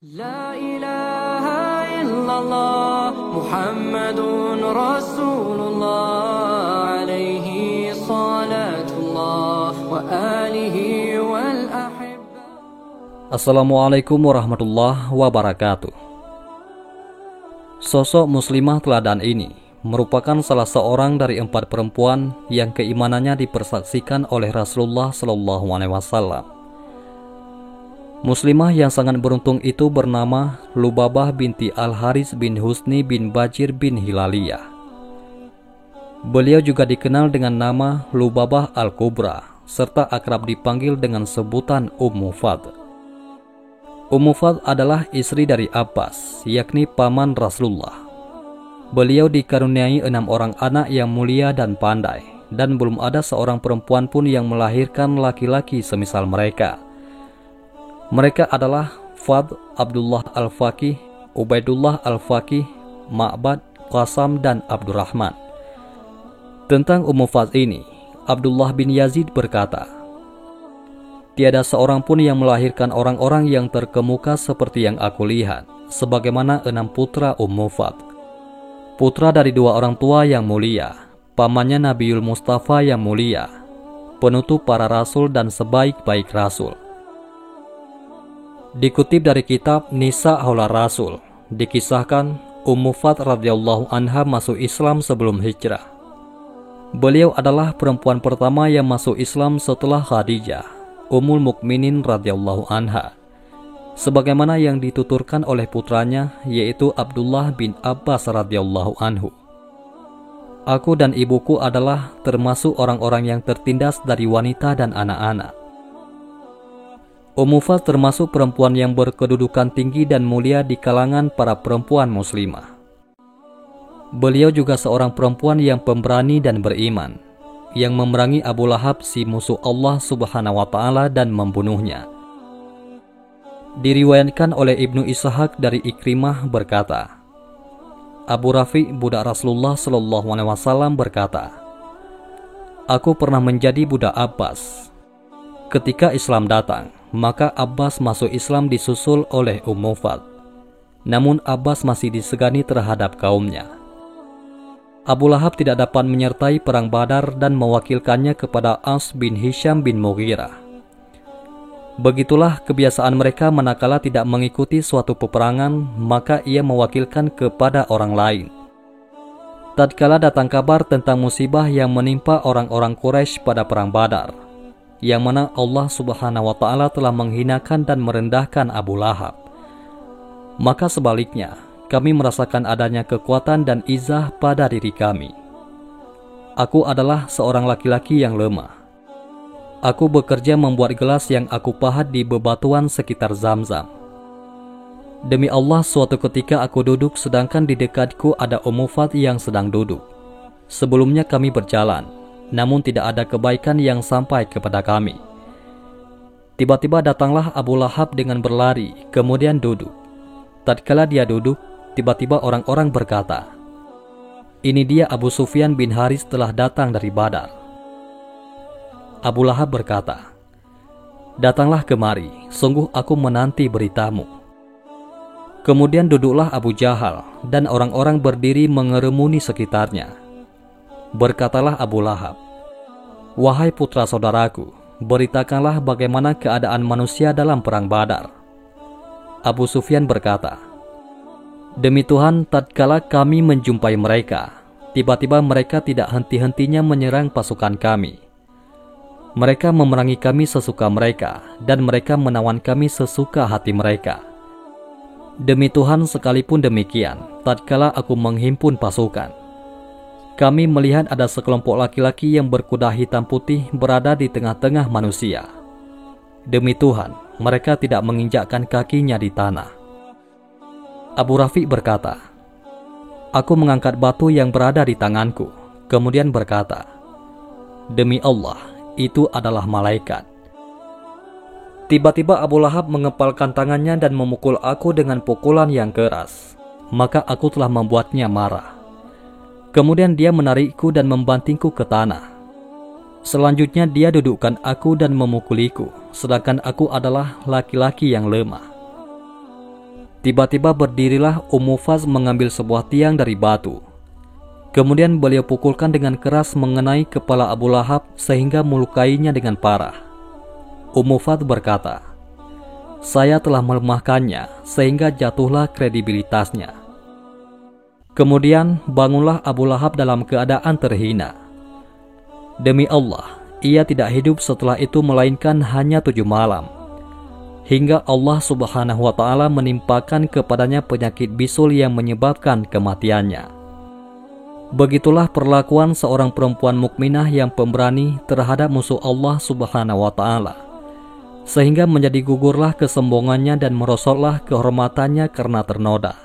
La ilaha illallah Muhammadun Rasulullah alaihi salatullah wa alihi wal ahibba. Assalamualaikum warahmatullahi wabarakatuh. Sosok muslimah teladan ini merupakan salah seorang dari 4 perempuan yang keimanannya dipersaksikan oleh Rasulullah SAW. Muslimah yang sangat beruntung itu bernama Lubabah binti Al-Haris bin Husni bin Bajir bin Hilaliyah. Beliau juga dikenal dengan nama Lubabah Al-Kubra, serta akrab dipanggil dengan sebutan Ummu Fadl. Ummu Fadl adalah istri dari Abbas, yakni paman Rasulullah. Beliau dikaruniai 6 orang anak yang mulia dan pandai, dan belum ada seorang perempuan pun yang melahirkan laki-laki semisal mereka. Mereka adalah Fadl, Abdullah Al-Faqih, Ubaidullah Al-Faqih, Ma'bad, Qasam, dan Abdurrahman. Tentang Ummu Fadl ini, Abdullah bin Yazid berkata, "Tiada seorang pun yang melahirkan orang-orang yang terkemuka seperti yang aku lihat, sebagaimana 6 putra Ummu Fadl. Putra dari 2 orang tua yang mulia, pamannya Nabiul Mustafa yang mulia, penutup para rasul dan sebaik-baik rasul." Dikutip dari kitab Nisa Haula Rasul, dikisahkan Ummu Fadl radhiyallahu anha masuk Islam sebelum hijrah. Beliau adalah perempuan pertama yang masuk Islam setelah Khadijah, Ummul Mukminin radhiyallahu anha, sebagaimana yang dituturkan oleh putranya, yaitu Abdullah bin Abbas radhiyallahu anhu. "Aku dan ibuku adalah termasuk orang-orang yang tertindas dari wanita dan anak-anak." Ummu Fadl termasuk perempuan yang berkedudukan tinggi dan mulia di kalangan para perempuan muslimah. Beliau juga seorang perempuan yang pemberani dan beriman, yang memerangi Abu Lahab si musuh Allah Subhanahu wa Ta'ala dan membunuhnya. Diriwayatkan oleh Ibnu Ishaq dari Ikrimah berkata, Abu Rafi budak Rasulullah SAW berkata, "Aku pernah menjadi budak Abbas. Ketika Islam datang, maka Abbas masuk Islam disusul oleh Ummu Fadl. Namun Abbas masih disegani terhadap kaumnya. Abu Lahab tidak dapat menyertai perang Badar dan mewakilkannya kepada As bin Hisham bin Mughirah. Begitulah kebiasaan mereka manakala tidak mengikuti suatu peperangan, maka ia mewakilkan kepada orang lain. Tatkala datang kabar tentang musibah yang menimpa orang-orang Quraisy pada perang Badar, yang mana Allah Subhanahu wa Ta'ala telah menghinakan dan merendahkan Abu Lahab, maka sebaliknya kami merasakan adanya kekuatan dan izah pada diri kami. Aku adalah seorang laki-laki yang lemah. Aku bekerja membuat gelas yang aku pahat di bebatuan sekitar Zamzam. Demi Allah, suatu ketika aku duduk sedangkan di dekatku ada Ummu Fadl yang sedang duduk. Sebelumnya kami berjalan, namun tidak ada kebaikan yang sampai kepada kami. Tiba-tiba datanglah Abu Lahab dengan berlari, kemudian duduk. Tatkala dia duduk, tiba-tiba orang-orang berkata, 'Ini dia Abu Sufyan bin Haris telah datang dari Badar.' Abu Lahab berkata, 'Datanglah kemari, sungguh aku menanti beritamu.' Kemudian duduklah Abu Jahal, dan orang-orang berdiri mengerumuni sekitarnya. Berkatalah Abu Lahab, 'Wahai putra saudaraku, beritakanlah bagaimana keadaan manusia dalam perang Badar.' Abu Sufyan berkata, 'Demi Tuhan, tatkala kami menjumpai mereka, tiba-tiba mereka tidak henti-hentinya menyerang pasukan kami. Mereka memerangi kami sesuka mereka, dan mereka menawan kami sesuka hati mereka. Demi Tuhan, sekalipun demikian, tatkala aku menghimpun pasukan, kami melihat ada sekelompok laki-laki yang berkuda hitam putih berada di tengah-tengah manusia. Demi Tuhan, mereka tidak menginjakkan kakinya di tanah.' Abu Rafi berkata, 'Aku mengangkat batu yang berada di tanganku, kemudian berkata, demi Allah, itu adalah malaikat.' Tiba-tiba Abu Lahab mengepalkan tangannya dan memukul aku dengan pukulan yang keras. Maka aku telah membuatnya marah. Kemudian dia menarikku dan membantingku ke tanah. Selanjutnya dia dudukkan aku dan memukuliku, sedangkan aku adalah laki-laki yang lemah. Tiba-tiba berdirilah Mufaz mengambil sebuah tiang dari batu. Kemudian beliau pukulkan dengan keras mengenai kepala Abu Lahab sehingga melukainya dengan parah. Mufaz berkata, "Saya telah melemahkannya sehingga jatuhlah kredibilitasnya." Kemudian bangunlah Abu Lahab dalam keadaan terhina. Demi Allah, ia tidak hidup setelah itu melainkan hanya 7 malam. Hingga Allah Subhanahu wa Ta'ala menimpakan kepadanya penyakit bisul yang menyebabkan kematiannya. Begitulah perlakuan seorang perempuan mukminah yang pemberani terhadap musuh Allah Subhanahu wa Ta'ala, sehingga menjadi gugurlah kesombongannya dan merosotlah kehormatannya karena ternoda.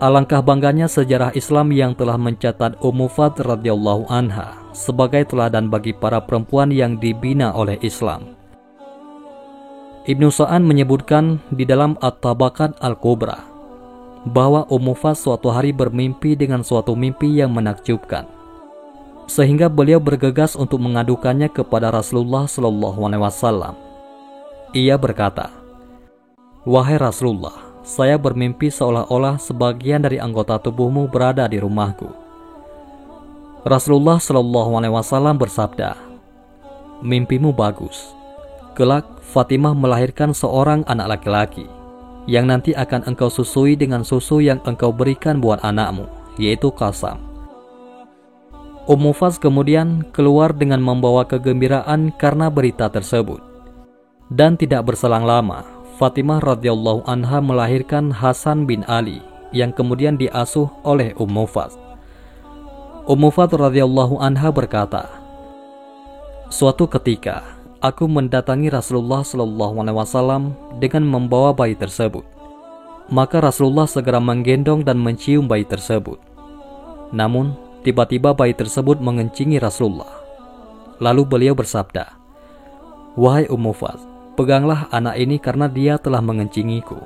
Alangkah bangganya sejarah Islam yang telah mencatat Mufaz radhiyallahu anha sebagai teladan bagi para perempuan yang dibina oleh Islam. Ibnu Sa'an menyebutkan di dalam At-Tabaqat Al-Kubra bahwa Mufaz suatu hari bermimpi dengan suatu mimpi yang menakjubkan, sehingga beliau bergegas untuk mengadukannya kepada Rasulullah SAW. Ia berkata, "Wahai Rasulullah, saya bermimpi seolah-olah sebagian dari anggota tubuhmu berada di rumahku." Rasulullah SAW bersabda, "Mimpimu bagus. Kelak Fatimah melahirkan seorang anak laki-laki yang nanti akan engkau susui dengan susu yang engkau berikan buat anakmu, yaitu Qasam." Mufaz kemudian keluar dengan membawa kegembiraan karena berita tersebut. Dan tidak berselang lama, Fatimah radhiyallahu anha melahirkan Hasan bin Ali yang kemudian diasuh oleh Mufaz. Mufaz radhiyallahu anha berkata, "Suatu ketika aku mendatangi Rasulullah SAW dengan membawa bayi tersebut. Maka Rasulullah segera menggendong dan mencium bayi tersebut. Namun, tiba-tiba bayi tersebut mengencingi Rasulullah. Lalu beliau bersabda, 'Wahai Mufaz, peganglah anak ini karena dia telah mengencingiku.'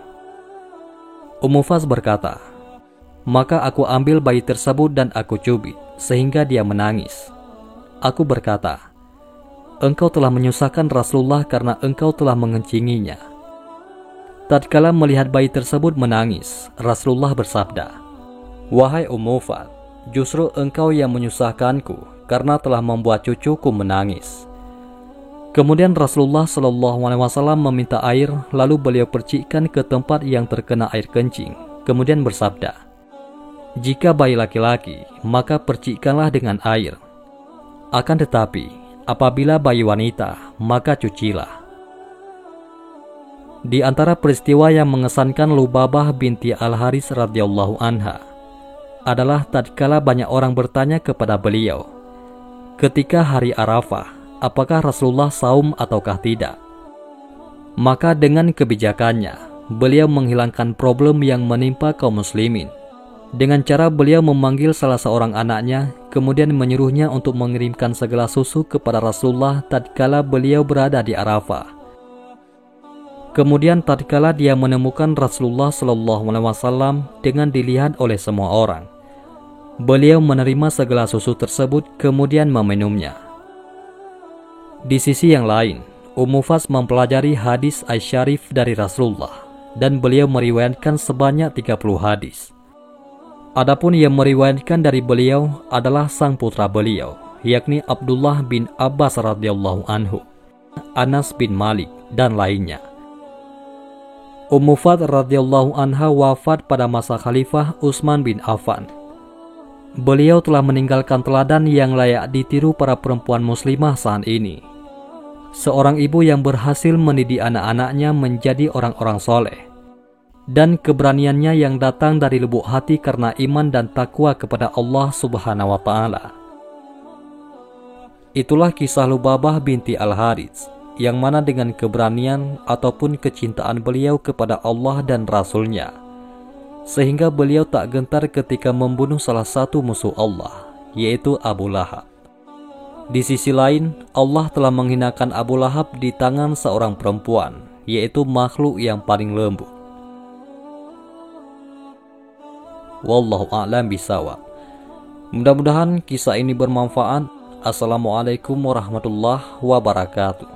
Mufaz berkata, 'Maka aku ambil bayi tersebut dan aku cubit, sehingga dia menangis. Aku berkata, engkau telah menyusahkan Rasulullah karena engkau telah mengencinginya.' Tatkala melihat bayi tersebut menangis, Rasulullah bersabda, 'Wahai Mufaz, justru engkau yang menyusahkanku karena telah membuat cucuku menangis.' Kemudian Rasulullah SAW meminta air, lalu beliau percikkan ke tempat yang terkena air kencing. Kemudian bersabda, 'Jika bayi laki-laki, maka percikkanlah dengan air. Akan tetapi, apabila bayi wanita, maka cucilah.'" Di antara peristiwa yang mengesankan Lubabah binti Al-Haris radhiyallahu anha adalah tatkala banyak orang bertanya kepada beliau, ketika hari Arafah, apakah Rasulullah saum ataukah tidak? Maka dengan kebijakannya, beliau menghilangkan problem yang menimpa kaum muslimin. Dengan cara beliau memanggil salah seorang anaknya, kemudian menyuruhnya untuk mengirimkan segelas susu kepada Rasulullah tatkala beliau berada di Arafah. Kemudian tatkala dia menemukan Rasulullah SAW dengan dilihat oleh semua orang, beliau menerima segelas susu tersebut kemudian meminumnya. Di sisi yang lain, Mufaz mempelajari hadis Aisyarif dari Rasulullah dan beliau meriwayatkan sebanyak 30 hadis. Adapun yang meriwayatkan dari beliau adalah sang putra beliau, yakni Abdullah bin Abbas radhiyallahu anhu, Anas bin Malik, dan lainnya. Mufaz radhiyallahu anha wafat pada masa Khalifah Utsman bin Affan. Beliau telah meninggalkan teladan yang layak ditiru para perempuan muslimah saat ini. Seorang ibu yang berhasil mendidik anak-anaknya menjadi orang-orang soleh, dan keberaniannya yang datang dari lubuk hati karena iman dan takwa kepada Allah Subhanahu wa Ta'ala. Itulah kisah Lubabah binti Al-Harits, yang mana dengan keberanian ataupun kecintaan beliau kepada Allah dan Rasul-Nya, sehingga beliau tak gentar ketika membunuh salah satu musuh Allah, yaitu Abu Lahab. Di sisi lain, Allah telah menghinakan Abu Lahab di tangan seorang perempuan, yaitu makhluk yang paling lembut. Wallahu a'lam bishawab. Mudah-mudahan kisah ini bermanfaat. Assalamualaikum warahmatullahi wabarakatuh.